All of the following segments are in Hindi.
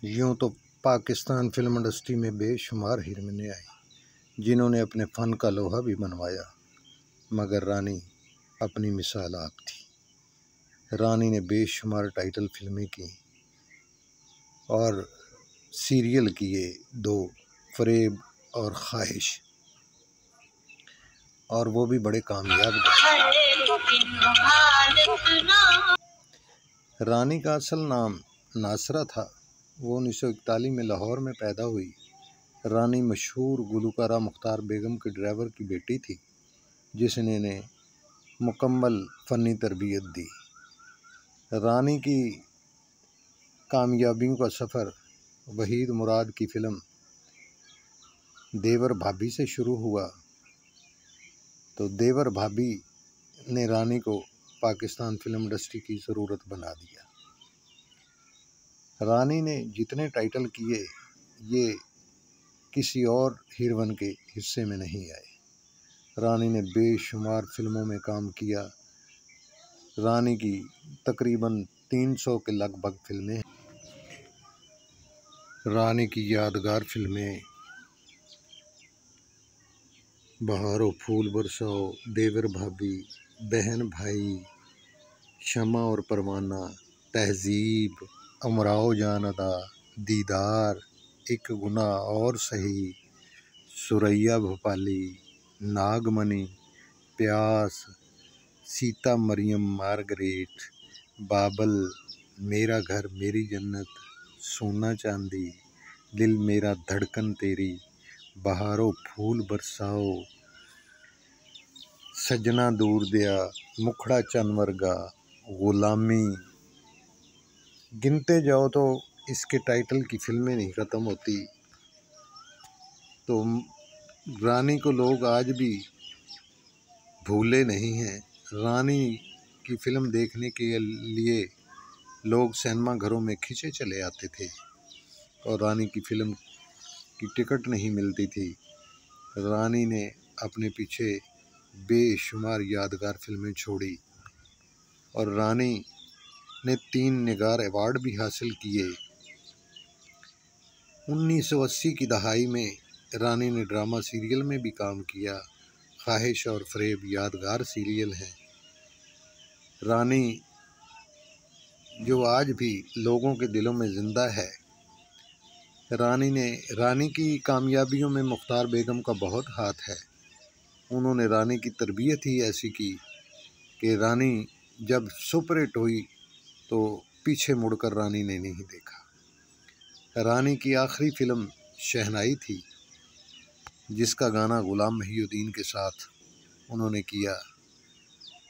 यूँ तो पाकिस्तान फिल्म इंडस्ट्री में बेशुमार हीरोइनें आई जिन्होंने अपने फ़न का लोहा भी मनवाया, मगर रानी अपनी मिसाल आप थी। रानी ने बेशुमार टाइटल फिल्में की और सीरियल किए, 2 फ़रेब और ख्वाहिश, और वो भी बड़े कामयाब गए। रानी का असल नाम नासरा था। वो 1941 में लाहौर में पैदा हुई। रानी मशहूर गुलकारा मुख्तार बेगम के ड्राइवर की बेटी थी, जिसने इन्हें मुकम्मल फ़नी तरबियत दी। रानी की कामयाबियों का सफ़र वहीद मुराद की फ़िल्म देवर भाभी से शुरू हुआ। तो देवर भाभी ने रानी को पाकिस्तान फिल्म इंडस्ट्री की ज़रूरत बना दिया। रानी ने जितने टाइटल किए, ये किसी और हीरोइन के हिस्से में नहीं आए। रानी ने बेशुमार फिल्मों में काम किया। रानी की तकरीबन 300 के लगभग फिल्में हैं। रानी की यादगार फिल्में बहारो फूल बरसाओ, देवर भाभी, बहन भाई, शमा और परवाना, तहजीब, अमराओ जान अदा, दीदार, एक गुनाह और सही, सुरैया भोपाली, नागमणि, प्यास, सीता मरियम मार्गरेट, बाबल, मेरा घर मेरी जन्नत, सोना चांदी, दिल मेरा धड़कन तेरी, बहारो फूल बरसाओ, सजना दूर दिया, मुखड़ा चन वर्गा, गुलामी। गिनते जाओ तो इसके टाइटल की फिल्में नहीं ख़त्म होती। तो रानी को लोग आज भी भूले नहीं हैं। रानी की फ़िल्म देखने के लिए लोग सिनेमा घरों में खिंचे चले आते थे और रानी की फ़िल्म की टिकट नहीं मिलती थी। रानी ने अपने पीछे बेशुमार यादगार फिल्में छोड़ी और रानी ने 3 निगार अवार्ड भी हासिल किए। 1980 की दहाई में रानी ने ड्रामा सीरियल में भी काम किया। ख्वाहिश और फ़रेब यादगार सीरियल हैं। रानी जो आज भी लोगों के दिलों में ज़िंदा है। रानी की कामयाबियों में मुख्तार बेगम का बहुत हाथ है। उन्होंने रानी की तरबियत ही ऐसी की कि रानी जब सुपर हिट हुई तो पीछे मुड़कर रानी ने नहीं देखा। रानी की आखिरी फ़िल्म शहनाई थी, जिसका गाना गुलाम मोहिउद्दीन के साथ उन्होंने किया।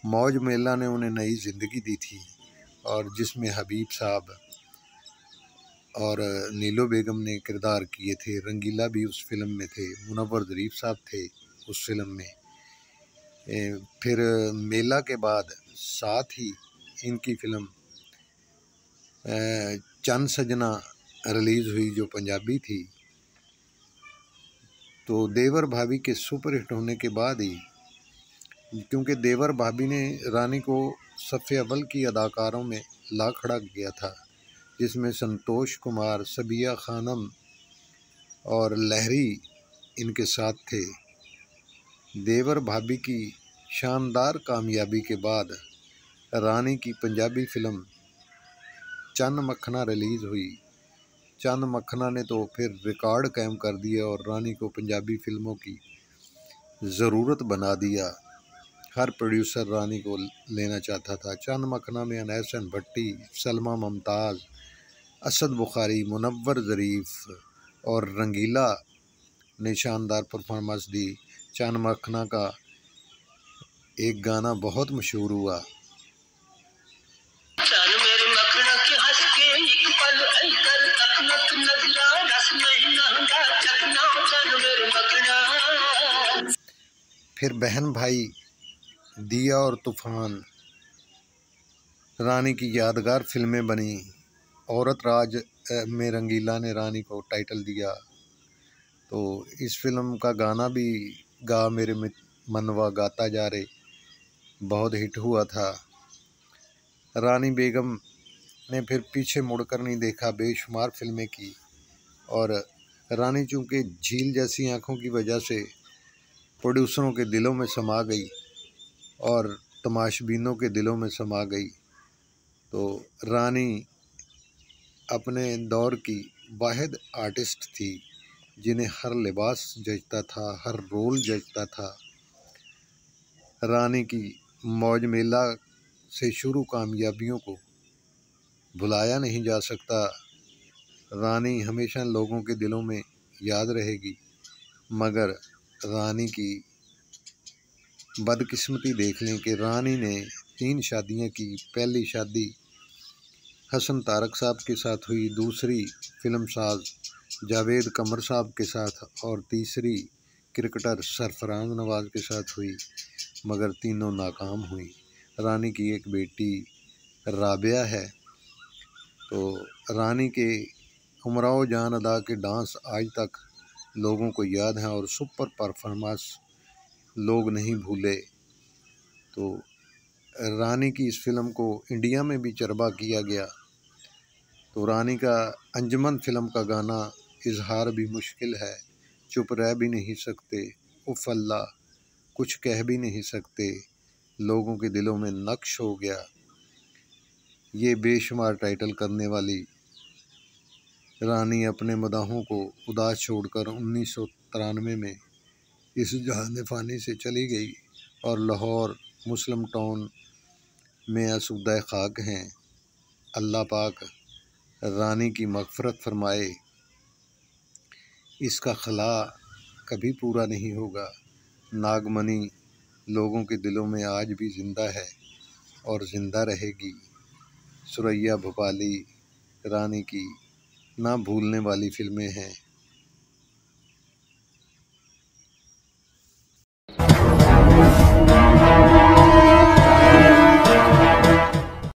मौज मेला ने उन्हें नई ज़िंदगी दी थी और जिसमें हबीब साहब और नीलो बेगम ने किरदार किए थे। रंगीला भी उस फिल्म में थे, मुनव्वर ज़रीफ साहब थे उस फिल्म में। फिर मेला के बाद साथ ही इनकी फ़िल्म चंद सजना रिलीज़ हुई, जो पंजाबी थी। तो देवर भाभी के सुपर हिट होने के बाद ही, क्योंकि देवर भाभी ने रानी को सफ़े अव्वल की अदाकारों में ला खड़ा किया था, जिसमें संतोष कुमार, सबिया खानम और लहरी इनके साथ थे। देवर भाभी की शानदार कामयाबी के बाद रानी की पंजाबी फ़िल्म चंद मखना रिलीज़ हुई। चंद मखना ने तो फिर रिकॉर्ड कायम कर दिया और रानी को पंजाबी फ़िल्मों की ज़रूरत बना दिया। हर प्रोड्यूसर रानी को लेना चाहता था। चंद मखना में अनैसन भट्टी, सलमा मुमताज़, असद बुखारी, मुनव्वर ज़रीफ और रंगीला ने शानदार परफॉर्मेंस दी। चंद मखना का एक गाना बहुत मशहूर हुआ। फिर बहन भाई, दिया और तूफ़ान, रानी की यादगार फिल्में बनी। औरत राज में रंगीला ने रानी को टाइटल दिया। तो इस फिल्म का गाना भी गा मेरे मनवा गाता जा रे बहुत हिट हुआ था। रानी बेगम ने फिर पीछे मुड़कर नहीं देखा, बेशुमार फिल्में की। और रानी चूँकि झील जैसी आँखों की वजह से प्रोड्यूसरों के दिलों में समा गई और तमाशबीनों के दिलों में समा गई, तो रानी अपने दौर की वाहिद आर्टिस्ट थी जिन्हें हर लिबास जचता था, हर रोल जचता था। रानी की मौज मेला से शुरू कामयाबियों को भुलाया नहीं जा सकता। रानी हमेशा लोगों के दिलों में याद रहेगी, मगर रानी की बदकिस्मती देख लें कि रानी ने 3 शादियां की। पहली शादी हसन तारक साहब के साथ हुई, दूसरी फिल्म साज जावेद कमर साहब के साथ और तीसरी क्रिकेटर सरफराज नवाज के साथ हुई, मगर तीनों नाकाम हुई। रानी की एक बेटी राबिया है, तो रानी के उमराव जान अदा के डांस आज तक लोगों को याद हैं और सुपर परफॉर्मेंस लोग नहीं भूले। तो रानी की इस फिल्म को इंडिया में भी चरबा किया गया। तो रानी का अंजुमन फिल्म का गाना इजहार भी मुश्किल है, चुप रह भी नहीं सकते, उफ अल्लाह कुछ कह भी नहीं सकते, लोगों के दिलों में नक्श हो गया, ये बेशुमार टाइटल करने वाली रानी अपने मदाहों को उदास छोड़कर 1993 में इस जहान फ़ानी से चली गई और लाहौर मुस्लिम टाउन में आसूदा खाक हैं। अल्लाह पाक रानी की मग़फ़रत फरमाए। इसका खला कभी पूरा नहीं होगा। नागमणि लोगों के दिलों में आज भी ज़िंदा है और ज़िंदा रहेगी। सुरैया भोपाली रानी की ना भूलने वाली फिल्में हैं।